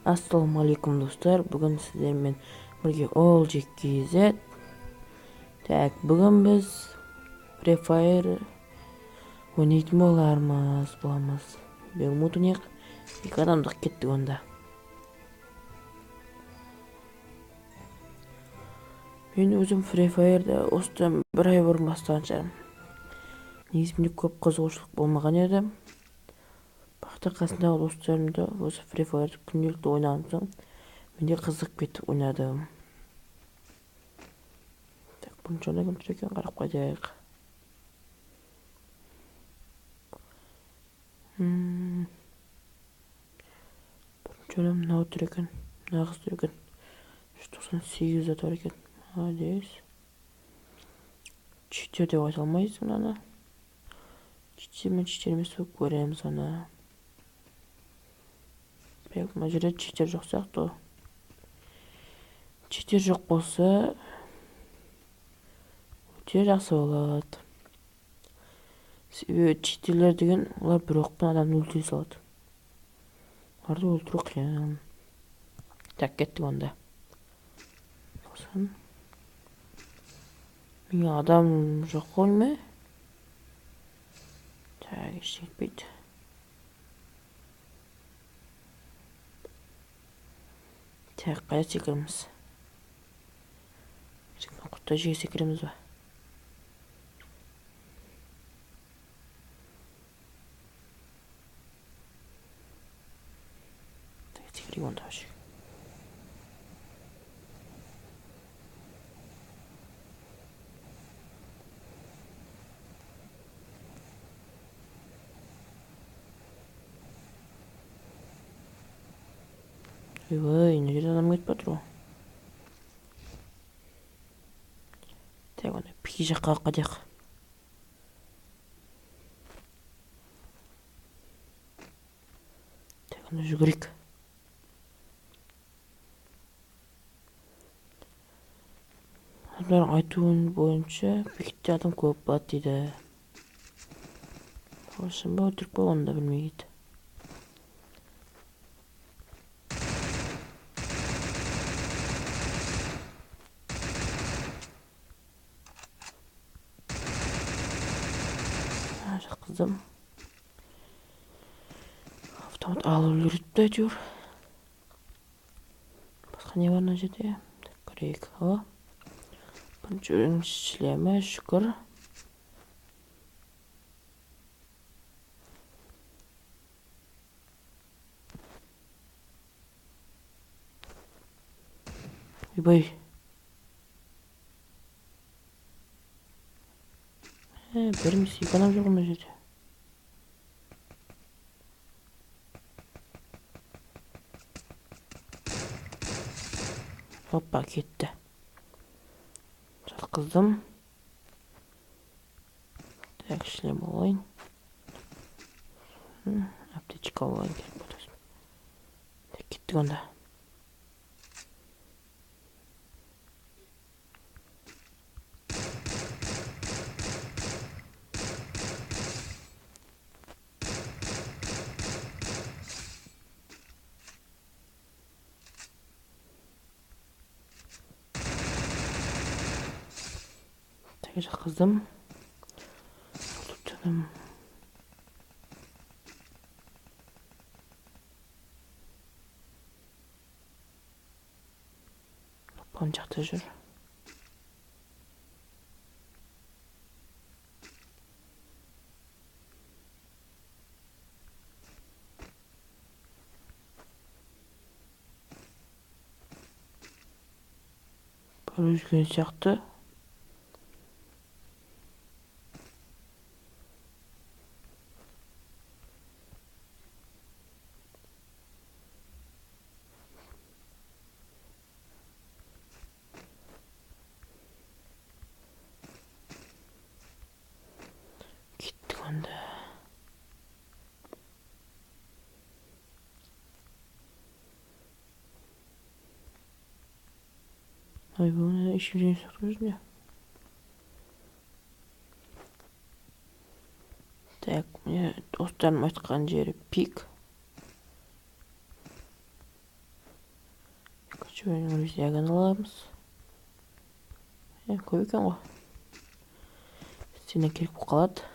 Ассаламу алейкум достар, бүгін сіздермен бірге All.kz. Так, бүгін біз Free Fire ойнайтын боламыз. Бегмут ойнайық. Екі адамдық кеттік онда. Мен өзім Free Fire'да осыдан бір ай бұрын бастаған шығармын. Негізінде көп қызығушылық болмаған еді. Бақта қасындағы достарымда осы Free Fire'ды күнделікті ойнаған соң менде қызық кетіп ойнадым. Так, бұның жолда кім тұр екен, қарап қайтайық. Бұның жолда мынау тұр екен, мына қыз тұр екен. 198 атар екен. Молодец. Читер деп айта алмайсың ана. Читер мен читер емес болып көреміз ана. Бәк мына жерде читер жоқ сияқты. Читер жоқ болса өте жақсы болады. Себебі читерлер деген олар бір оқпен адамды өлтіре салады. Оларды өлтіру қиын. Так, кеттік онда. Мен адам жоқ қой ма? Так, ештеңе етпейді. Так, қайда секіреміз? Құтта жеге секіреміз ба? Так, секірейік онда вообще. Ой, мына жерде адам кетіп жатыр ғой. Так, онда пи жаққа қадайық. Так, онда жүгірейік. Адамдардың айтуын бойынша пикте адам көп болады дейді. Шын ба, өтірік па, оны да білмейді. Жатқыздым. Автомат алып үлгерді әйтеуір. Басқа не бар мына жерде? Көрейік. Бірінші шлемі, шүкір. Ойбай. Біріміз екі адам жоқ мына жерде. Опа, кетті. Жатқыздым. Так, шлем алайын. Аптечка алайын. Так, кеттік онда. Жатқыздым. Оң жақта жүр. Бір өзген сияқты. Кеттік онда. Ой, бұны ішім жеңіс сақтың өзінде. Так, достарым айтқан жері пик. Жөніміз яган аламыз. Көп екен ғой. Сенен керек болып қалады.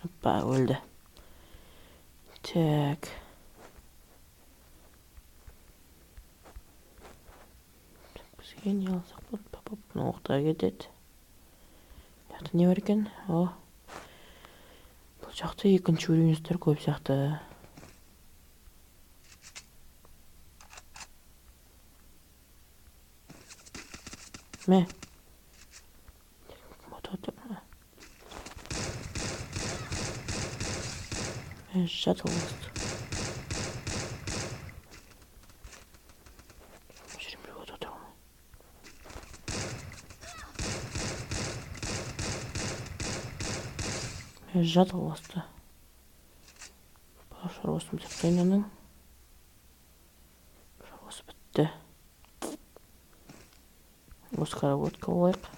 Опа, өлді. Так. Бізге не алсақ болады? Папа бұны оқтаға кетеді. Жақта не бар екен? Бұл жақта екінші уровеньдер көп сияқты. Мә. Шаттл болысты. Жүрімді өт отырмын. Шаттл болысты. Бұл шаруасын бітірген оның. Шаруасы бітті. Осы каработка болайық.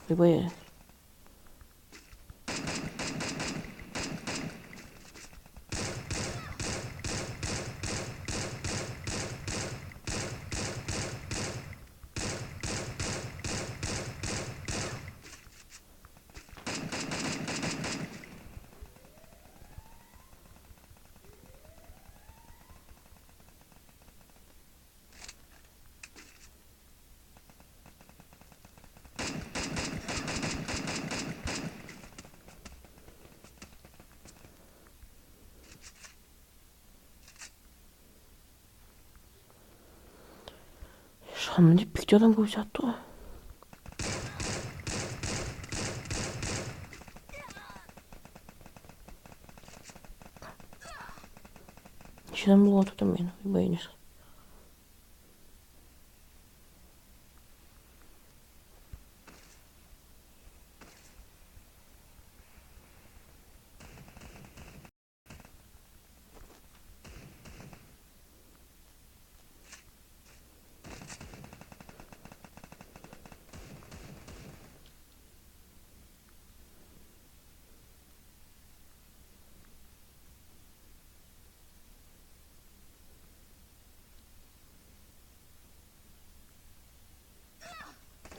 Ойбай. Шамын деп бекте адам көп сияқты ғой. Неше адам болып отырмын мен, ойбай несі.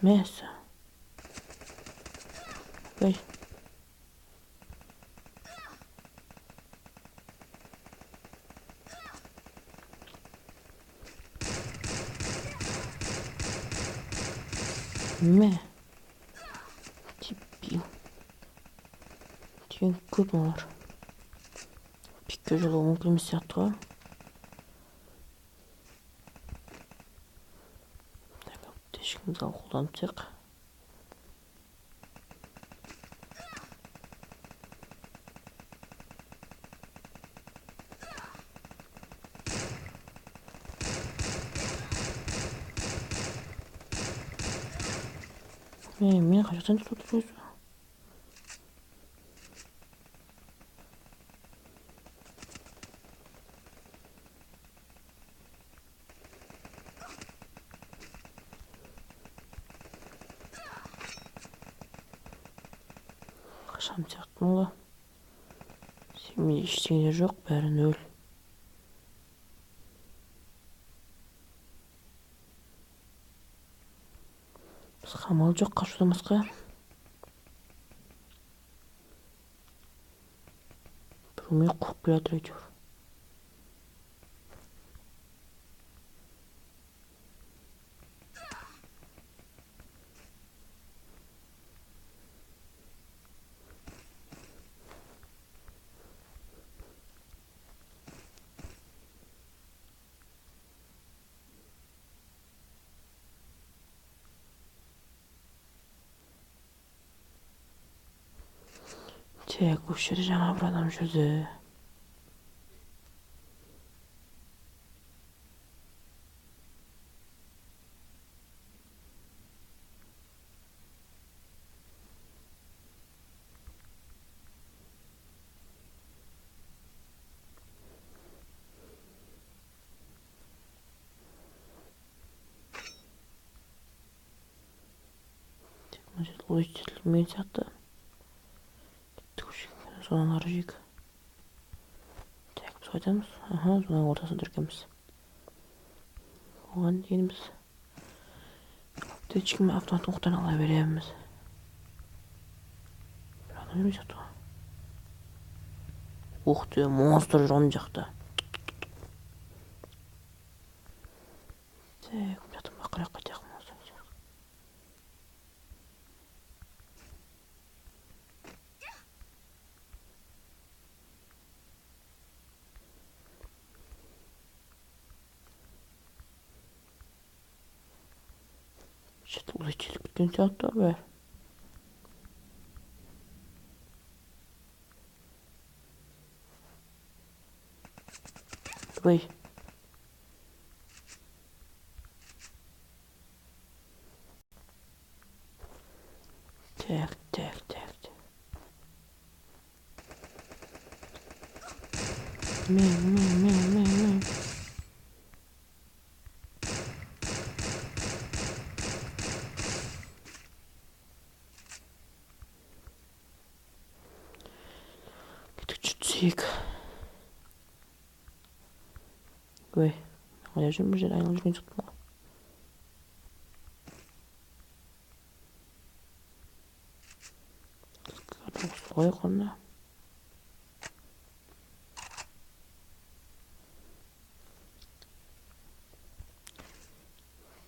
Мәсі. Ой. Мә. Дебил. Деген көп олар. Пикке жолы мүмкін емес сияқты ғой. Тешкімізді алып қолданып тек. Мен қажақтан тұрып отырып өзі. Қашам сияқтымын ғой. Сен ештеңе жоқ, бәрі нөл. Біз қамал жоқ, қашудан басқа. Біреумен қуып келе жатыр әйтеуір. Так, осы жерде жаңа бір адам жүрді. улайтылмеген сияқты. Содан ары жейік. Так, біз қайтамыз. Соның ортасында жүргенбіз. Оған дейін біз аптечкімен автоматтың оқтан ала береміз. Бір адам жүрген сияқты ғой. Ух ты, монстр жүр оң жақта. Так, жақтан бақырақ қайтайық. Что-то улетели кеткен сияқты бәрі. Ой. Так. Мен. Кетіп жүрсек. Ой, қайда жүрмін, бір жерде айналып жүрген сияқтымын ғой. Солай қонда.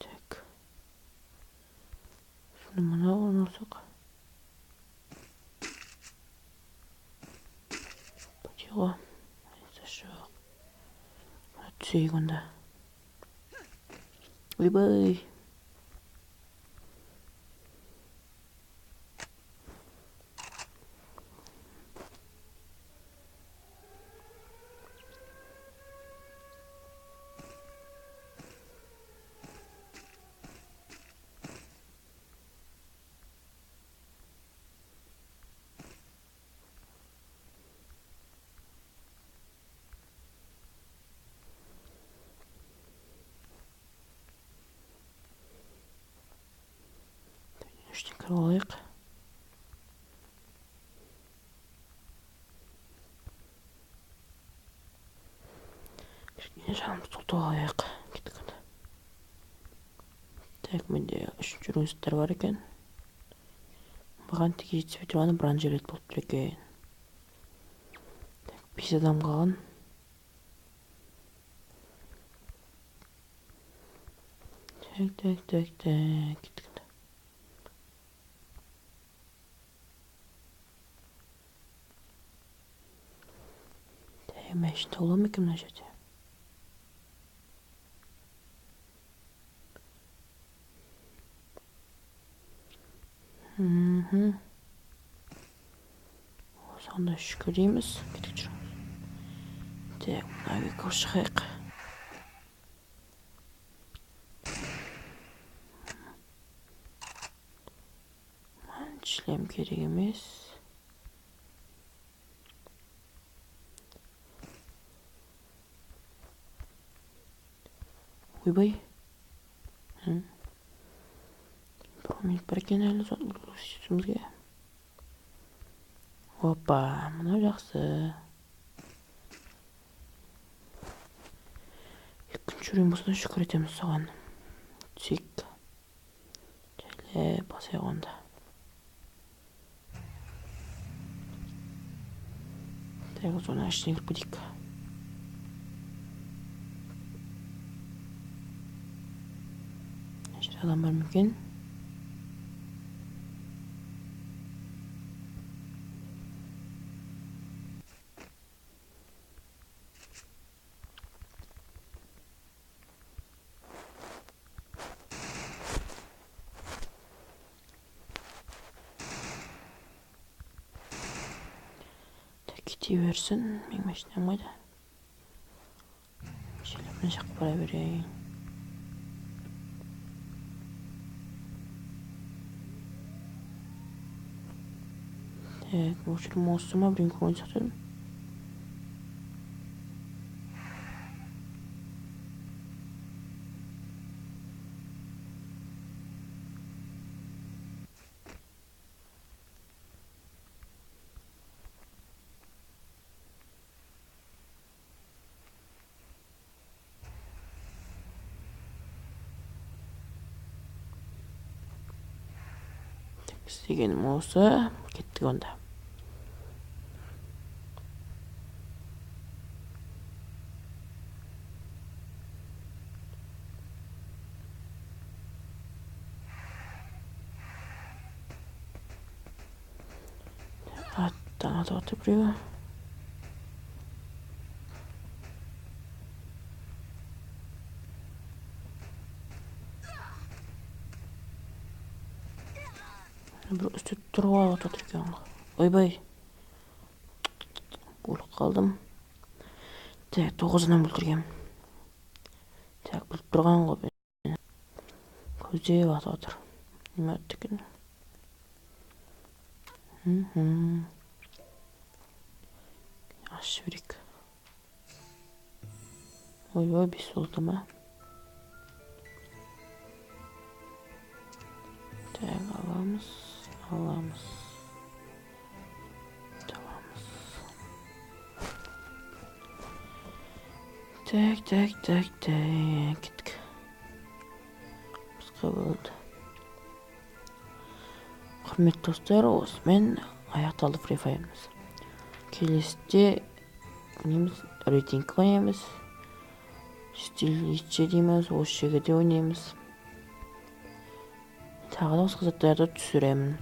Так. Şimdi buna olursak. Потихо. Зашел. Түсейік онда. Ойбай. Ештеңе алайық. Кішкене жанымыз толтырып алайық. Кеттік. Так, менде 3-ші рунсеттер бар екен. Маған тек жетіспей тұрғаны бронзерет болып тұр екен. 5 адам қалған. Так. Кеттік. Мәшін таулы ма екен мына жерде? Осында шүкір дейміз. Кетіп жүрміз. Так, мына веков шығайық. Шлем керек емес. Ойбай. Промить бар екен әлі сөзімізге. Опа, мынау жақсы. Екінші үрін болса шүкір етеміз соған. Түсейік. Жайлы басайық онда. Так, соны ішіне кіріп кетейік. Мына жерде адам бар ма екен? Кете берсін, мен машинам қайда. Шелеп мына жаққа бара берейін. Так, бұл жерде монстр ма, біреуін көрген сияқтымын. істегенім осы. Кеттік онда. Аттан атып отыр біреуі. Бір үсті тұрып алып отыр екен ғой. Ойбай. Өліп қалдым. Так, 9 адам өлтіргем. Так, біліп тұрған ғой мен. Көздеп атып отыр. Неме өтті екен? Ашып жіберейік. Ойбай, 5 болды ма? Так, аламыз. Так. Кеттік. Басқа болды. Құрметті достар, осымен аяқталды Free Fire'мыз. Келесіде рейтинг ойнаймыз. Стиль итше дейміз, осы жерде ойнаймыз. Тағы да осы заттарды түсіремін.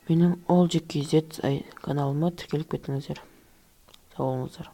Менің all.kz каналыма тіркеліп кетіңіздер. Сау болыңыздар.